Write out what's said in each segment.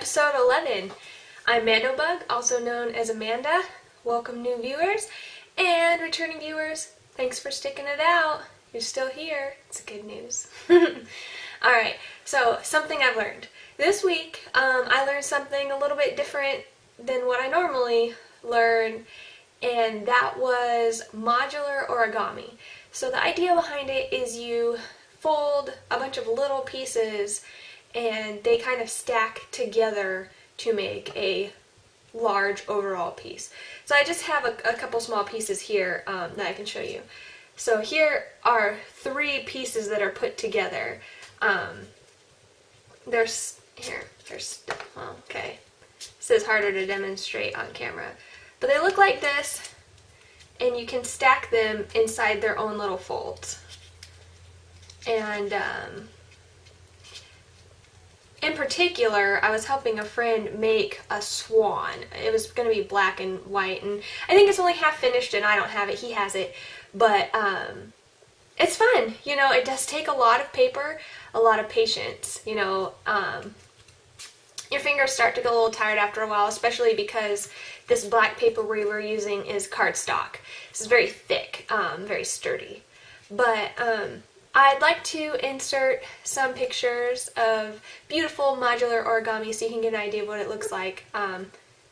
episode 11. I'm MandoBug, also known as Amanda. Welcome new viewers, and returning viewers, thanks for sticking it out. You're still here. It's good news. Alright, so something I've learned. This week, I learned something a little bit different than what I normally learn, and that was modular origami. So the idea behind it is you fold a bunch of little pieces and they kind of stack together to make a large overall piece. So I just have a couple small pieces here that I can show you. So here are 3 pieces that are put together. This is harder to demonstrate on camera. But they look like this, and you can stack them inside their own little folds. And in particular, I was helping a friend make a swan. It was going to be black and white, and I think it's only half finished and I don't have it, he has it. But it's fun, you know. It does take a lot of paper, a lot of patience, you know. Your fingers start to get a little tired after a while, especially because this black paper we were using is cardstock. This is very thick, very sturdy. But I'd like to insert some pictures of beautiful modular origami so you can get an idea of what it looks like.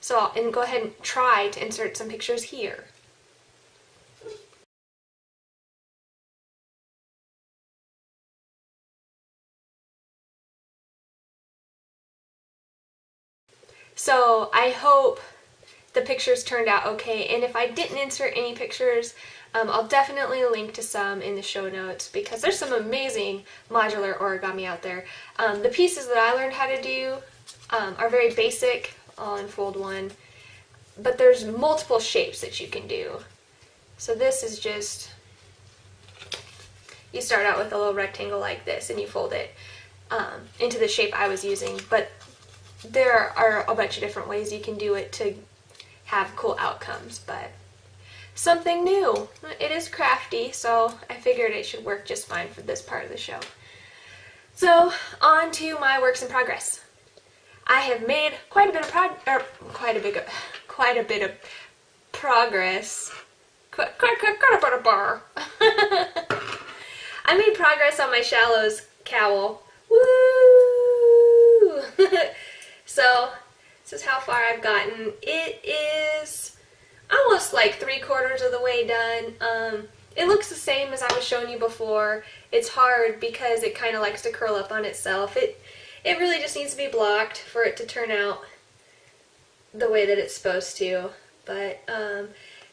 So I'll go ahead and try to insert some pictures here. So I hope the pictures turned out okay, and if I didn't insert any pictures, I'll definitely link to some in the show notes because there's some amazing modular origami out there. The pieces that I learned how to do are very basic. I'll unfold one, but there's multiple shapes that you can do. So this is just, you start out with a little rectangle like this and you fold it into the shape I was using, but there are a bunch of different ways you can do it to have cool outcomes, but something new. It is crafty, so I figured it should work just fine for this part of the show. So, on to my works in progress. I have made quite a bit of progress. I made progress on my shallows cowl. Woo! So, this is how far I've gotten. It is almost like 3/4 of the way done. It looks the same as I was showing you before. It's hard because it kind of likes to curl up on itself. It really just needs to be blocked for it to turn out the way that it's supposed to. But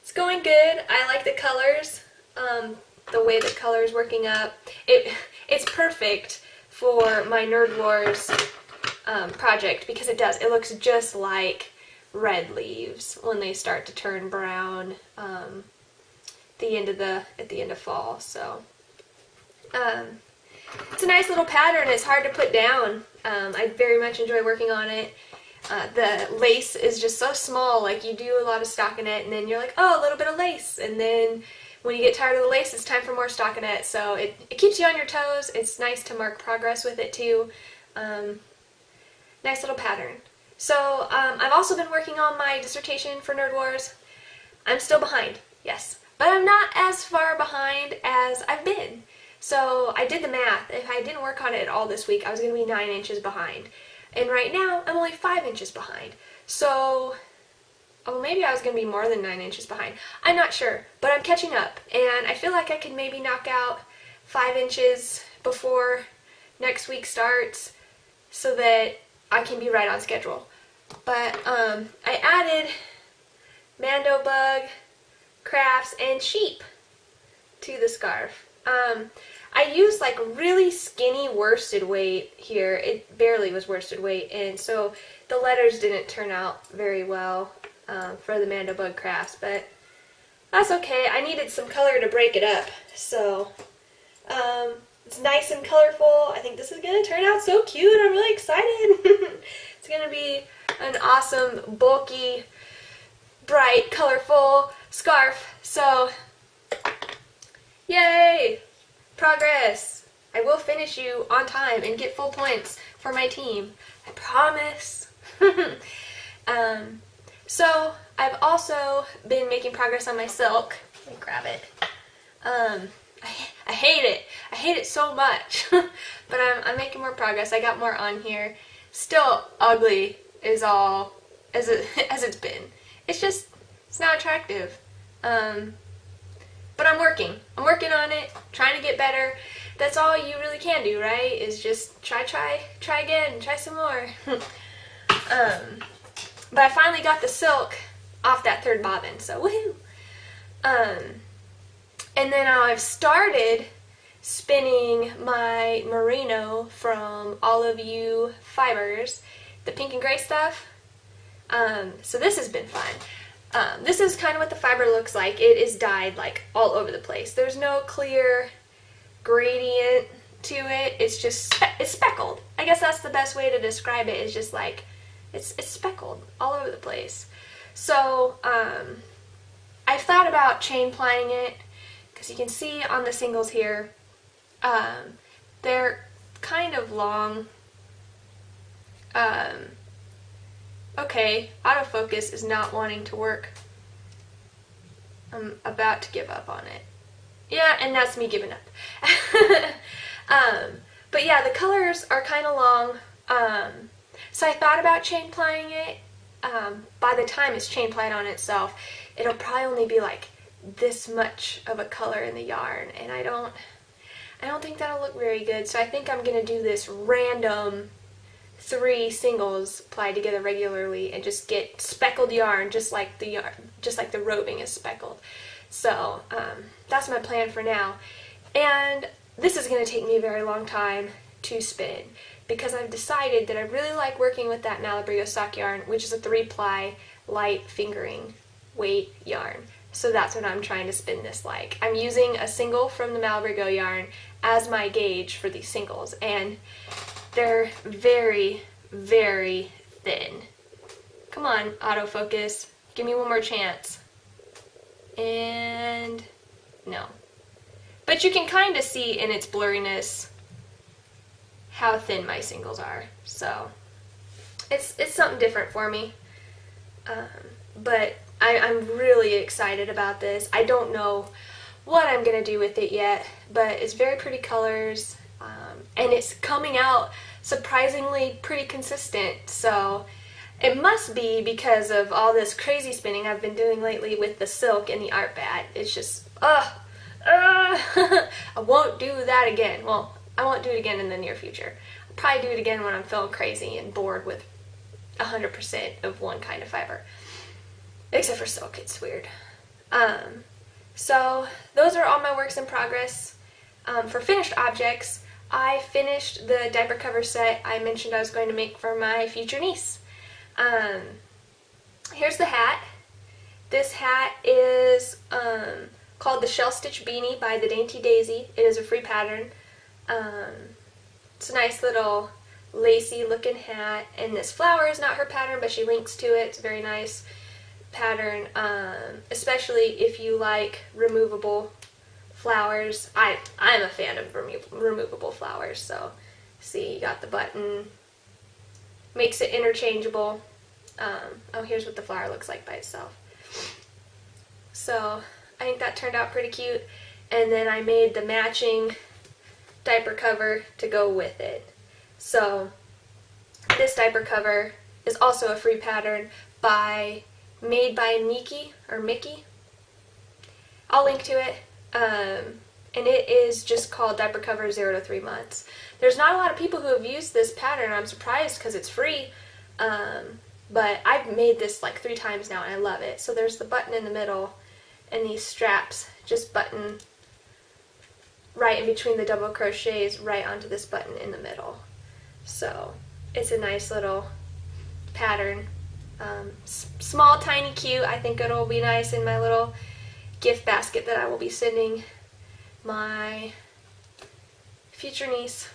it's going good. I like the colors, the way the color is working up. It's perfect for my Nerd Wars project because it does. It looks just like red leaves when they start to turn brown at the end of fall. So it's a nice little pattern. It's hard to put down. I very much enjoy working on it. The lace is just so small. Like, you do a lot of stockinette and then you're like, oh, a little bit of lace, and then when you get tired of the lace, it's time for more stockinette. So it keeps you on your toes. It's nice to mark progress with it too. Nice little pattern. So I've also been working on my dissertation for Nerd Wars. I'm still behind, yes, but I'm not as far behind as I've been. So I did the math. If I didn't work on it at all this week, I was going to be 9 inches behind. And right now, I'm only 5 inches behind. So, oh, maybe I was going to be more than 9 inches behind. I'm not sure, but I'm catching up. And I feel like I could maybe knock out 5 inches before next week starts so that I can be right on schedule. But I added MandoBug, crafts, and sheep to the scarf. I used like really skinny worsted weight here. It barely was worsted weight, and so the letters didn't turn out very well for the MandoBug crafts, but that's okay. I needed some color to break it up, so it's nice and colorful. I think this is going to turn out so cute. I'm really excited. It's going to be an awesome, bulky, bright, colorful scarf. So, yay! Progress! I will finish you on time and get full points for my team. I promise. So I've also been making progress on my silk. Let me grab it. I hate it. I hate it so much. But I'm making more progress. I got more on here. Still ugly is all as it's been. It's not attractive. But I'm working. I'm working on it, trying to get better. That's all you really can do, right? Is just try again, try some more. But I finally got the silk off that third bobbin, so woohoo! And then I've started spinning my merino from All of You fibers, the pink and gray stuff. So this has been fun. This is kind of what the fiber looks like. It is dyed like all over the place. There's no clear gradient to it. It's just it's speckled. I guess that's the best way to describe it. It's just like it's speckled all over the place. So I've thought about chain plying it, because you can see on the singles here, they're kind of long. Okay, autofocus is not wanting to work. I'm about to give up on it. Yeah, and that's me giving up. But yeah, the colors are kind of long. So I thought about chain plying it. By the time it's chain plied on itself, it'll probably only be like this much of a color in the yarn, and I don't think that'll look very good. So I think I'm gonna do this random 3 singles plied together regularly and just get speckled yarn, just like the roving is speckled. So that's my plan for now. And this is going to take me a very long time to spin, because I've decided that I really like working with that Malabrigo sock yarn, which is a 3-ply light fingering weight yarn. So that's what I'm trying to spin this like. I'm using a single from the Malabrigo yarn as my gauge for these singles, and they're very, very thin. Come on, autofocus. Give me one more chance. And no. But you can kind of see in its blurriness how thin my singles are. So it's something different for me. But I'm really excited about this. I don't know what I'm going to do with it yet, but it's very pretty colors. And it's coming out surprisingly pretty consistent, so it must be because of all this crazy spinning I've been doing lately with the silk and the art bat. It's just, I won't do that again. Well, I won't do it again in the near future. I'll probably do it again when I'm feeling crazy and bored with 100% of one kind of fiber. Except for silk, it's weird. So those are all my works in progress. For finished objects, I finished the diaper cover set I mentioned I was going to make for my future niece. Here's the hat. This hat is called the Shell Stitch Beanie by the Dainty Daisy. It is a free pattern. It's a nice little lacy looking hat, and this flower is not her pattern, but she links to it. It's a very nice pattern, especially if you like removable flowers. I'm a fan of removable flowers. So see, you got the button, makes it interchangeable. Oh, here's what the flower looks like by itself. So I think that turned out pretty cute. And then I made the matching diaper cover to go with it. So this diaper cover is also a free pattern made by Mickey. I'll link to it. And it is just called Diaper Cover 0 to 3 months. There's not a lot of people who have used this pattern. I'm surprised because it's free. But I've made this like 3 times now and I love it. So there's the button in the middle, and these straps just button right in between the double crochets right onto this button in the middle. So it's a nice little pattern. Small, tiny, cute. I think it'll be nice in my little gift basket that I will be sending my future niece.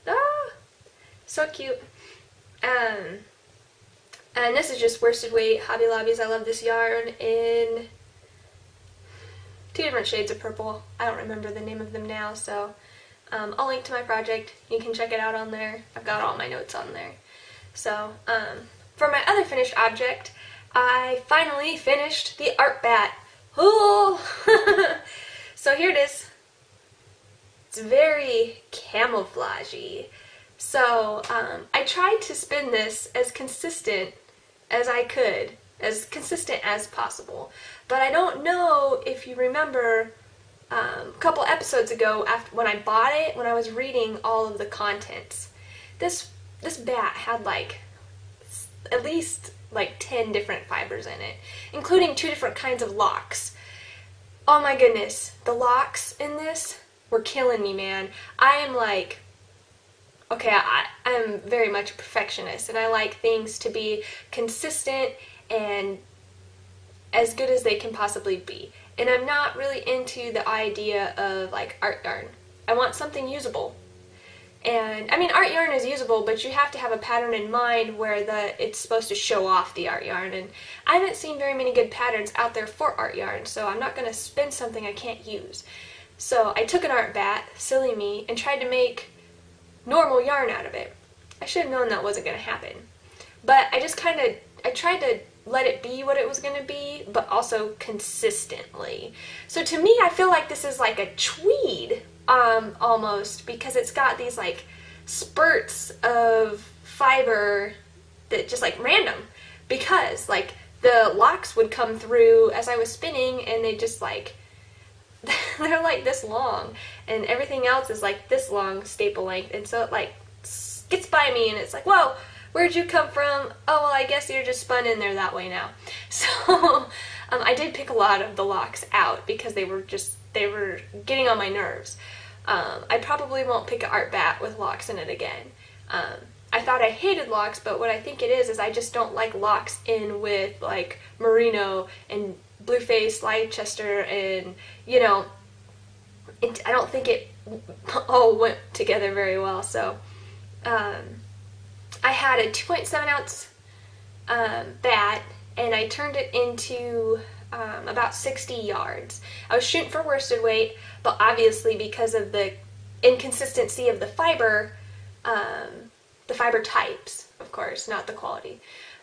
Ah, so cute. And this is just worsted weight Hobby Lobbies. I love this yarn in 2 different shades of purple. I don't remember the name of them now, so I'll link to my project. You can check it out on there. I've got all my notes on there. So for my other finished object, I finally finished the art bat. Oh! So here it is. It's very camouflagey. So I tried to spin this as consistent as I could, as consistent as possible. But I don't know if you remember a couple episodes ago, after when I bought it, when I was reading all of the contents, this bat had like at least like 10 different fibers in it, including 2 different kinds of locks. Oh my goodness, the locks in this were killing me, man. I am like, okay, I'm very much a perfectionist, and I like things to be consistent and as good as they can possibly be. And I'm not really into the idea of like art yarn. I want something usable. And I mean, art yarn is usable, but you have to have a pattern in mind where it's supposed to show off the art yarn. And I haven't seen very many good patterns out there for art yarn, so I'm not going to spin something I can't use. So I took an art bat, silly me, and tried to make normal yarn out of it. I should have known that wasn't going to happen. But I tried to let it be what it was going to be, but also consistently. So to me, I feel like this is like a tweed, almost, because it's got these like spurts of fiber that just like random, because like the locks would come through as I was spinning, and they just like, they're like this long, and everything else is like this long staple length, and so it like gets by me, and it's like, whoa, where'd you come from? Oh, well, I guess you're just spun in there that way now. So I did pick a lot of the locks out because they were getting on my nerves. I probably won't pick an art bat with locks in it again. I thought I hated locks, but what I think it is I just don't like locks in with like merino and blueface Leicester, and you know, I don't think it all went together very well. So I had a 2.7 ounce bat, and I turned it into about 60 yards. I was shooting for worsted weight, but obviously because of the inconsistency of the fiber types, of course, not the quality,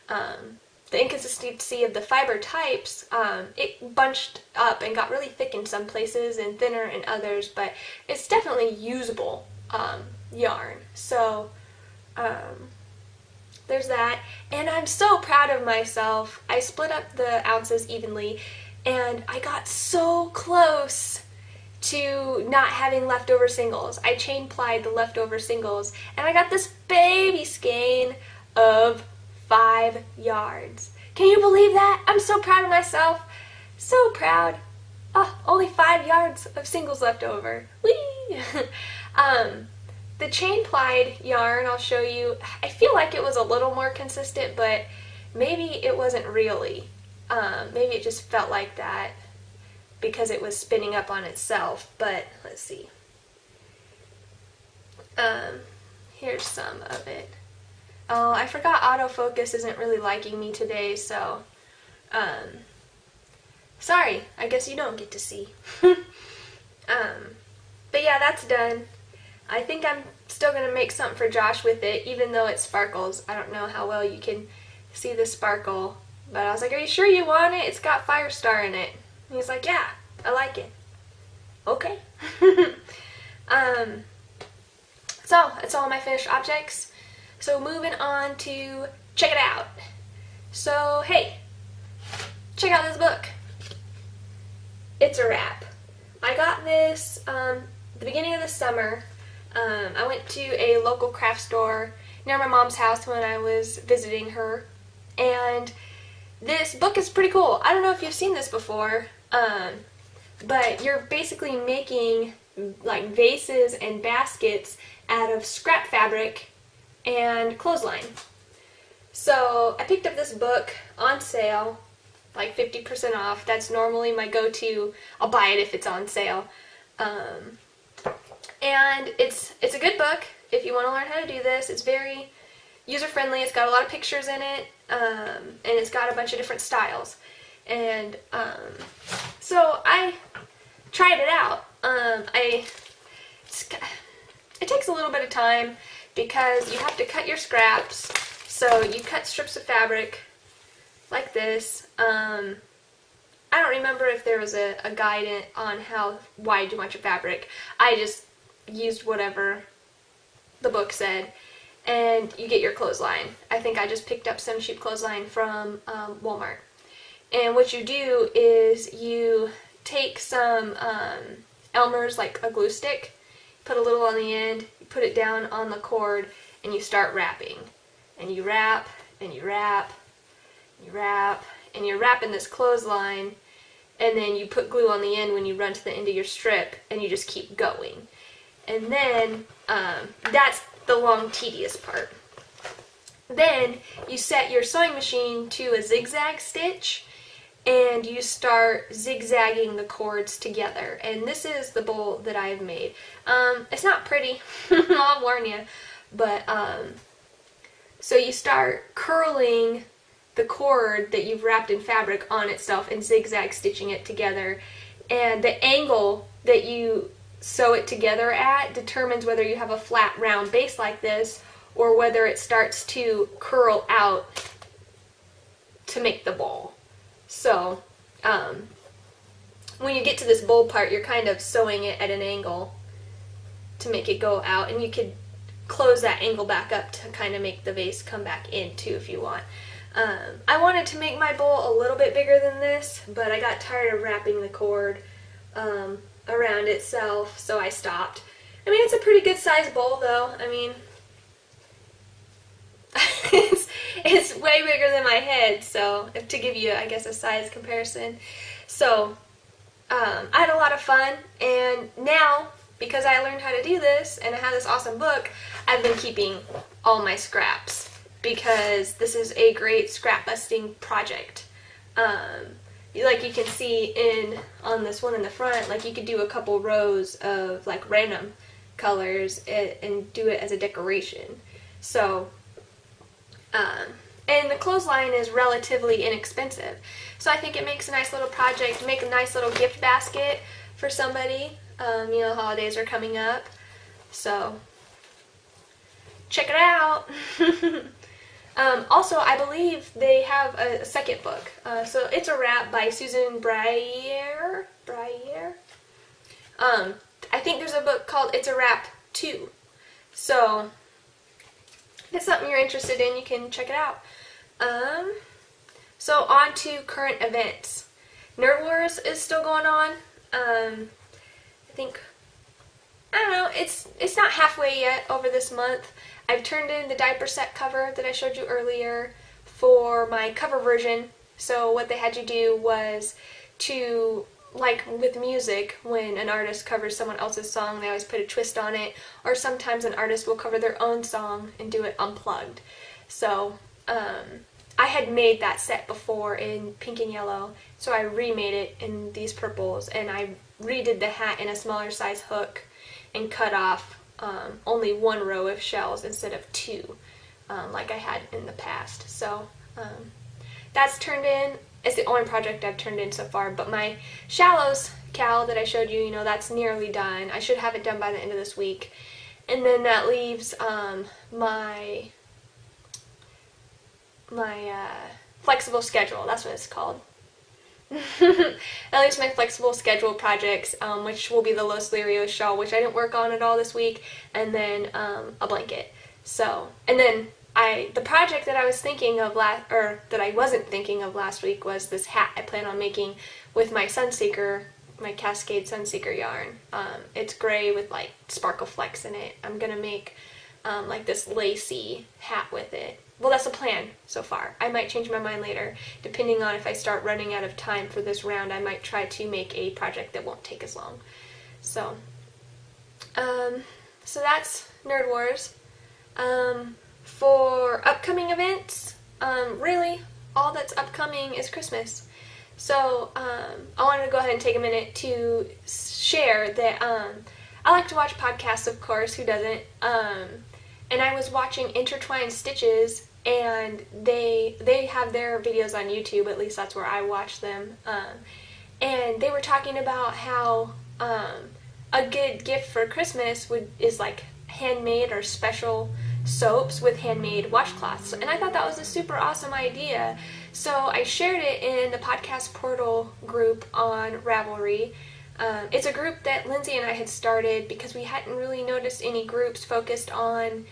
the inconsistency of the fiber types, it bunched up and got really thick in some places and thinner in others, but it's definitely usable yarn. So there's that, and I'm so proud of myself. I split up the ounces evenly, and I got so close to not having leftover singles. I chain plied the leftover singles, and I got this baby skein of 5 yards. Can you believe that? I'm so proud of myself. So proud. Oh, only 5 yards of singles left over. Whee! The chain plied yarn, I'll show you, I feel like it was a little more consistent, but maybe it wasn't really. Maybe it just felt like that because it was spinning up on itself, but let's see. Here's some of it. Oh, I forgot autofocus isn't really liking me today, so sorry, I guess you don't get to see. But yeah, that's done. I think I'm still going to make something for Josh with it, even though it sparkles. I don't know how well you can see the sparkle, but I was like, are you sure you want it? It's got Firestar in it. And he's like, yeah, I like it. Okay. So that's all my finished objects. So moving on to check it out. So hey, check out this book. It's a wrap. I got this the beginning of the summer. I went to a local craft store near my mom's house when I was visiting her, and this book is pretty cool. I don't know if you've seen this before, but you're basically making like vases and baskets out of scrap fabric and clothesline. So I picked up this book on sale, like 50% off. That's normally my go-to. I'll buy it if it's on sale. And it's a good book if you want to learn how to do this. It's very user-friendly. It's got a lot of pictures in it, and it's got a bunch of different styles. And so I tried it out. It takes a little bit of time because you have to cut your scraps, So you cut strips of fabric like this. I don't remember if there was a guide on how wide you want your fabric. I just used whatever the book said. And you get your clothesline. I think I just picked up some cheap clothesline from Walmart. And what you do is you take some Elmer's, like a glue stick, put a little on the end, you put it down on the cord, and you start wrapping. And you wrap, and you wrap, and you wrap, and you're wrapping this clothesline, and then you put glue on the end when you run to the end of your strip, and you just keep going. And then that's the long, tedious part. Then you set your sewing machine to a zigzag stitch, and you start zigzagging the cords together. And this is the bowl that I've made. It's not pretty, I'll warn you, but so you start curling the cord that you've wrapped in fabric on itself and zigzag stitching it together. And the angle that you sew it together at determines whether you have a flat round base like this or whether it starts to curl out to make the bowl. So when you get to this bowl part, you're kind of sewing it at an angle to make it go out, and you could close that angle back up to kind of make the vase come back in too if you want. I wanted to make my bowl a little bit bigger than this, but I got tired of wrapping the cord around itself, so I stopped. I mean, it's a pretty good sized bowl though. I mean, it's way bigger than my head, so to give you, I guess, a size comparison. So I had a lot of fun, and now, because I learned how to do this and I have this awesome book, I've been keeping all my scraps because this is a great scrap busting project. Like you can see on this one in the front, like you could do a couple rows of like random colors and do it as a decoration. So, and the clothesline is relatively inexpensive. So I think it makes a nice little project, make a nice little gift basket for somebody. You know, holidays are coming up. So, check it out. Also, I believe they have a second book. So It's a Wrap by Susan Breyer. I think there's a book called It's a Wrap 2. So if it's something you're interested in, you can check it out. So on to current events. Nerd Wars is still going on. I think, I don't know, it's not halfway yet over this month. I've turned in the diaper set cover that I showed you earlier for my cover version. So what they had you do was to, like with music, when an artist covers someone else's song, they always put a twist on it, or sometimes an artist will cover their own song and do it unplugged. So I had made that set before in pink and yellow, so I remade it in these purples, and I redid the hat in a smaller size hook and cut off only one row of shells instead of two, like I had in the past. So that's turned in. It's the only project I've turned in so far, but my Shallows cowl that I showed you, that's nearly done. I should have it done by the end of this week. And then that leaves my flexible schedule. That's what it's called. At least my flexible schedule projects, which will be the Los Lirios shawl, which I didn't work on at all this week, and then a blanket. So, and then the project that I was thinking of that I wasn't thinking of last week was this hat I plan on making with my Sunseeker, my Cascade Sunseeker yarn. It's gray with like sparkle flecks in it. I'm gonna make like this lacy hat with it. Well, that's the plan so far. I might change my mind later. Depending on if I start running out of time for this round, I might try to make a project that won't take as long. So, so that's Nerd Wars. For upcoming events, really, all that's upcoming is Christmas. So, I wanted to go ahead and take a minute to share that I like to watch podcasts, of course, who doesn't? And I was watching Intertwined Stitches, and they have their videos on YouTube, at least that's where I watch them, and they were talking about how a good gift for Christmas is like handmade or special soaps with handmade washcloths. And I thought that was a super awesome idea. So I shared it in the podcast portal group on Ravelry. It's a group that Lindsay and I had started because we hadn't really noticed any groups focused on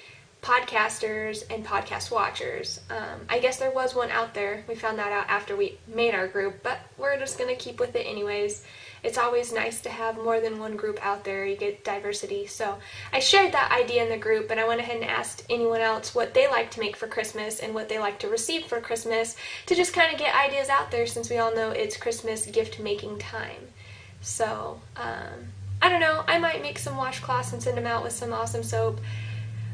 podcasters and podcast watchers. I guess there was one out there. We found that out after we made our group, but we're just going to keep with it anyways. It's always nice to have more than one group out there. You get diversity. So I shared that idea in the group, and I went ahead and asked anyone else what they like to make for Christmas and what they like to receive for Christmas, to just kind of get ideas out there, since we all know it's Christmas gift making time. So I don't know, I might make some washcloths and send them out with some awesome soap.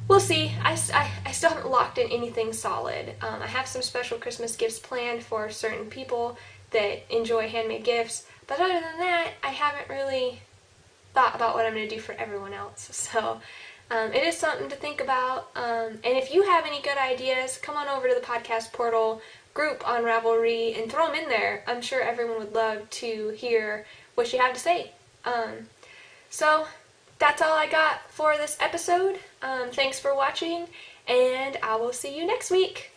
We'll see. I still haven't locked in anything solid. I have some special Christmas gifts planned for certain people that enjoy handmade gifts, but other than that, I haven't really thought about what I'm going to do for everyone else. So it is something to think about. And if you have any good ideas, come on over to the podcast portal group on Ravelry and throw them in there. I'm sure everyone would love to hear what you have to say. So that's all I got for this episode. Thanks for watching, and I will see you next week.